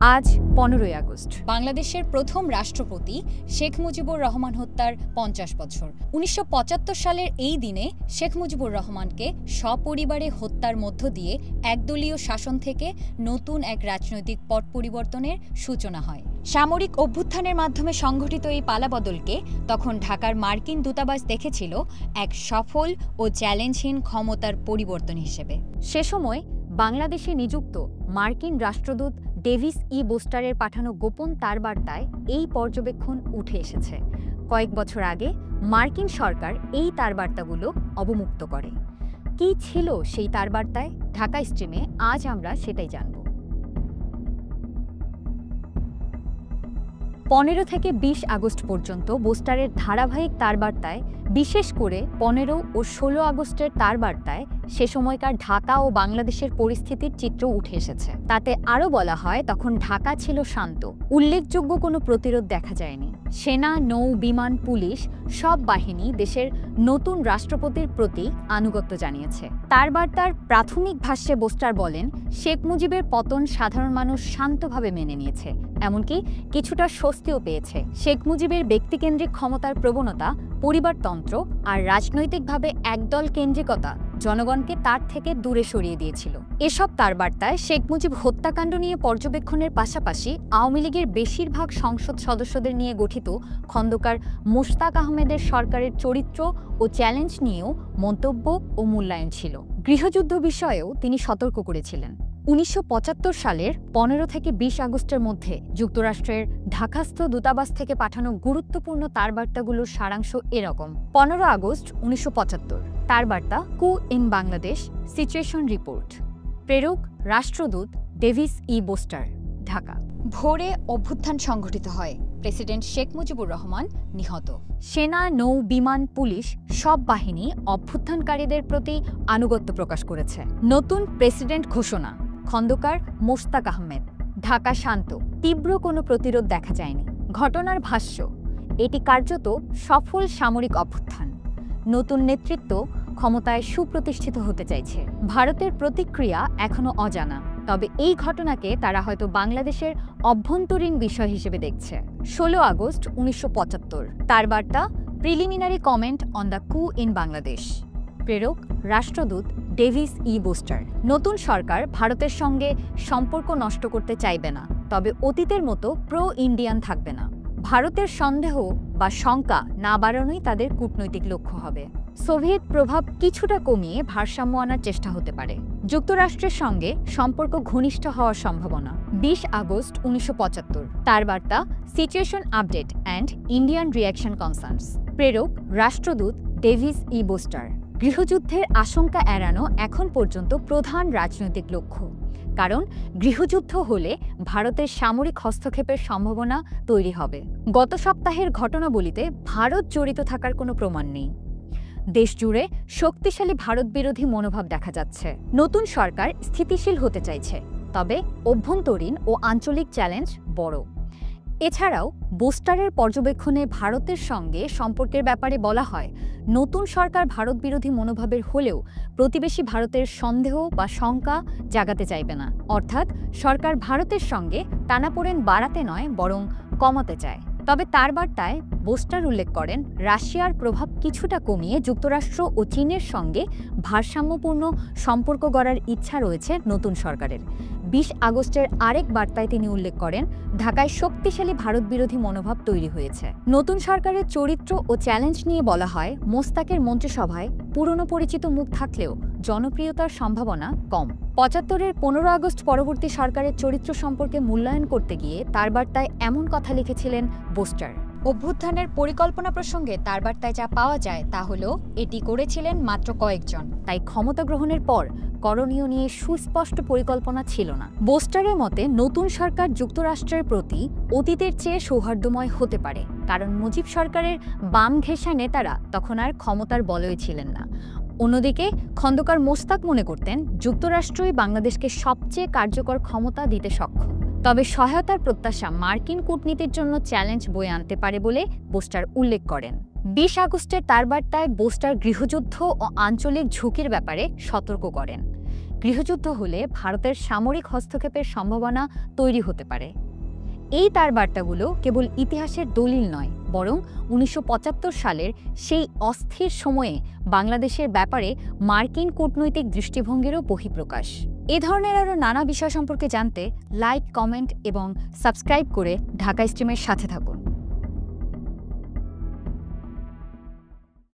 আজ 15ই আগস্ট বাংলাদেশের প্রথম রাষ্ট্রপতি শেখ মুজিবুর রহমান হত্যার 50 বছর। 1975 সালের এই দিনে শেখ মুজিবুর রহমানকে সপরিবারে হত্যার মধ্য দিয়ে একদলীয় শাসন থেকে নতুন এক রাজনৈতিক পট পরিবর্তনের সূচনা হয়। সামরিক অভ্যুত্থানের মাধ্যমে সংঘটিত এই পালাবদলকে তখন ঢাকার মার্কিন দূতাবাস দেখেছিল এক সফল ও চ্যালেঞ্জহীন ক্ষমতার পরিবর্তন হিসেবে। সে সময় বাংলাদেশে নিযুক্ত মার্কিন রাষ্ট্রদূত ডেভিস বোস্টারের পাঠানো গোপন তারবার্তায় এই পর্যবেক্ষণ উঠে এসেছে। কয়েক বছর আগে মার্কিন সরকার এই তারবার্তাগুলো অবমুক্ত করে। কি ছিল সেই তারবার্তায়? ঢাকা স্ট্রিমে আজ আমরা সেটাই জানব। 15 থেকে 20 আগস্ট পর্যন্ত বোস্টারের ধারাবাহিক তারবার্তায়, বিশেষ করে 15 ও 16 আগস্টের তারবার্তায় সে সময়কার ঢাকা ও বাংলাদেশের পরিস্থিতির চিত্র উঠে এসেছে। তাতে আরও বলা হয়, তখন ঢাকা ছিল শান্ত, উল্লেখযোগ্য কোনো প্রতিরোধ দেখা যায়নি। সেনা, নৌ, বিমান, পুলিশ সব বাহিনী দেশের নতুন রাষ্ট্রপতির প্রতি আনুগত্য জানিয়েছে। তারবার্তার প্রাথমিক ভাষ্যে বোস্টার বলেন, শেখ মুজিবের পতন সাধারণ মানুষ শান্তভাবে মেনে নিয়েছে, এমনকি কিছুটা স্বস্তিও পেয়েছে। শেখ মুজিবের ব্যক্তিকেন্দ্রিক ক্ষমতার প্রবণতা, পরিবারতন্ত্র আর রাজনৈতিকভাবে একদল কেন্দ্রিকতা জনগণকে তার থেকে দূরে সরিয়ে দিয়েছিল। এসব তারবার্তায় শেখ মুজিব হত্যাকাণ্ড নিয়ে পর্যবেক্ষণের পাশাপাশি আওয়ামী লীগের বেশিরভাগ সংসদ সদস্যদের নিয়ে গঠিত খন্দকার মোশতাক আহমেদের সরকারের চরিত্র ও চ্যালেঞ্জ নিয়েও মন্তব্য ও মূল্যায়ন ছিল। গৃহযুদ্ধ বিষয়েও তিনি সতর্ক করেছিলেন। 1975 সালের 15 থেকে 20 আগস্টের মধ্যে যুক্তরাষ্ট্রের ঢাকাস্থ দূতাবাস থেকে পাঠানো গুরুত্বপূর্ণ তারবার্তাগুলোর সারাংশ এরকম। 15 আগস্ট 1975 তারবার্তা, কু ইন বাংলাদেশ সিচুয়েশন রিপোর্ট। প্রেরক রাষ্ট্রদূত ডেভিস বোস্টার, ঢাকা। ভোরে অভ্যুত্থান সংঘটিত হয়, প্রেসিডেন্ট শেখ মুজিবুর রহমান নিহত। সেনা, নৌ, বিমান, পুলিশ সব বাহিনী অভ্যুত্থানকারীদের প্রতি আনুগত্য প্রকাশ করেছে। নতুন প্রেসিডেন্ট ঘোষণা, খন্দকার মোশতাক আহমেদ, ঢাকা শান্ত, তীব্র কোনো প্রতিরোধ দেখা যায়নি। ঘটনার ভাষ্য, এটি কার্যত সফল সামরিক অভ্যুত্থান। নতুন নেতৃত্ব ক্ষমতায় সুপ্রতিষ্ঠিত হতে চাইছে। ভারতের প্রতিক্রিয়া এখনও অজানা, তবে এই ঘটনাকে তারা হয়তো বাংলাদেশের অভ্যন্তরীণ বিষয় হিসেবে দেখছে। 16 আগস্ট 1975 তারবার্তা, preliminary comment on the coup in Bangladesh. প্রেরক রাষ্ট্রদূত ডেভিস বোস্টার। নতুন সরকার ভারতের সঙ্গে সম্পর্ক নষ্ট করতে চাইবে না, তবে অতীতের মতো প্রো ইন্ডিয়ান থাকবে না। ভারতের সন্দেহ বা শঙ্কা না বাড়ানোই তাদের কূটনৈতিক লক্ষ্য হবে। সোভিয়েত প্রভাব কিছুটা কমিয়ে ভারসাম্য আনার চেষ্টা হতে পারে। যুক্তরাষ্ট্রের সঙ্গে সম্পর্ক ঘনিষ্ঠ হওয়ার সম্ভাবনা। 20 আগস্ট 1975 তারবার্তা, situation update and Indian reaction concerns. প্রেরক রাষ্ট্রদূত ডেভিস বোস্টার। গৃহযুদ্ধের আশঙ্কা এড়ানো এখন পর্যন্ত প্রধান রাজনৈতিক লক্ষ্য, কারণ গৃহযুদ্ধ হলে ভারতের সামরিক হস্তক্ষেপের সম্ভাবনা তৈরি হবে। গত সপ্তাহের ঘটনাবলিতে ভারত জড়িত থাকার কোনো প্রমাণ নেই। দেশজুড়ে শক্তিশালী ভারত বিরোধী মনোভাব দেখা যাচ্ছে। নতুন সরকার স্থিতিশীল হতে চাইছে, তবে অভ্যন্তরীণ ও আঞ্চলিক চ্যালেঞ্জ বড়। এছাড়াও বোস্টারের পর্যবেক্ষণে ভারতের সঙ্গে সম্পর্কের ব্যাপারে বলা হয়, নতুন সরকার ভারত বিরোধী মনোভাবের হলেও প্রতিবেশী ভারতের সন্দেহ বা শঙ্কা জাগাতে চাইবে না। অর্থাৎ সরকার ভারতের সঙ্গে টানাপোড়েন বাড়াতে নয়, বরং কমাতে চায়। তবে তারবার্তায় বোস্টার উল্লেখ করেন, রাশিয়ার প্রভাব কিছুটা কমিয়ে যুক্তরাষ্ট্র ও চীনের সঙ্গে ভারসাম্যপূর্ণ সম্পর্ক গড়ার ইচ্ছা রয়েছে নতুন সরকারের। 20 আগস্টের আরেক বার্তায় তিনি উল্লেখ করেন, ঢাকায় শক্তিশালী ভারত বিরোধী মনোভাব তৈরি হয়েছে। নতুন সরকারের চরিত্র ও চ্যালেঞ্জ নিয়ে বলা হয়, মোশতাকের মন্ত্রিসভায় পুরনো পরিচিত মুখ থাকলেও জনপ্রিয়তার সম্ভাবনা কম। 75-এর 15 আগস্ট পরবর্তী সরকারের চরিত্র সম্পর্কে মূল্যায়ন করতে গিয়ে তারবার্তায় এমন কথা লিখেছিলেন বোস্টার। অভ্যুত্থানের পরিকল্পনা প্রসঙ্গে তারবার্তায় যা পাওয়া যায় তা হলো, এটি করেছিলেন মাত্র কয়েকজন। তাই ক্ষমতা গ্রহণের পর করণীয় নিয়ে সুস্পষ্ট পরিকল্পনা ছিল না। বোস্টারের মতে, নতুন সরকার যুক্তরাষ্ট্রের প্রতি অতীতের চেয়ে সৌহার্দ্যময় হতে পারে, কারণ মুজিব সরকারের বাম ঘেঁষা নেতারা তখন আর ক্ষমতার বলয়ে ছিলেন না। অন্যদিকে খন্দকার মোশতাক মনে করতেন, যুক্তরাষ্ট্রই বাংলাদেশকে সবচেয়ে কার্যকর ক্ষমতা দিতে সক্ষম। তবে সহায়তার প্রত্যাশা মার্কিন কূটনীতির জন্য চ্যালেঞ্জ বয়ে আনতে পারে বলে বোস্টার উল্লেখ করেন। 20 আগস্টের তারবার্তায় বোস্টার গৃহযুদ্ধ ও আঞ্চলিক ঝুঁকির ব্যাপারে সতর্ক করেন। গৃহযুদ্ধ হলে ভারতের সামরিক হস্তক্ষেপের সম্ভাবনা তৈরি হতে পারে। এই তার বার্তাগুলো কেবল ইতিহাসের দলিল নয়, বরং ১৯৭৫ সালের সেই অস্থির সময়ে বাংলাদেশের ব্যাপারে মার্কিন কূটনৈতিক দৃষ্টিভঙ্গিরও বহিঃপ্রকাশ। এ ধরনের আরও নানা বিষয় সম্পর্কে জানতে লাইক, কমেন্ট এবং সাবস্ক্রাইব করে ঢাকা স্ট্রিমের সাথে থাকুন।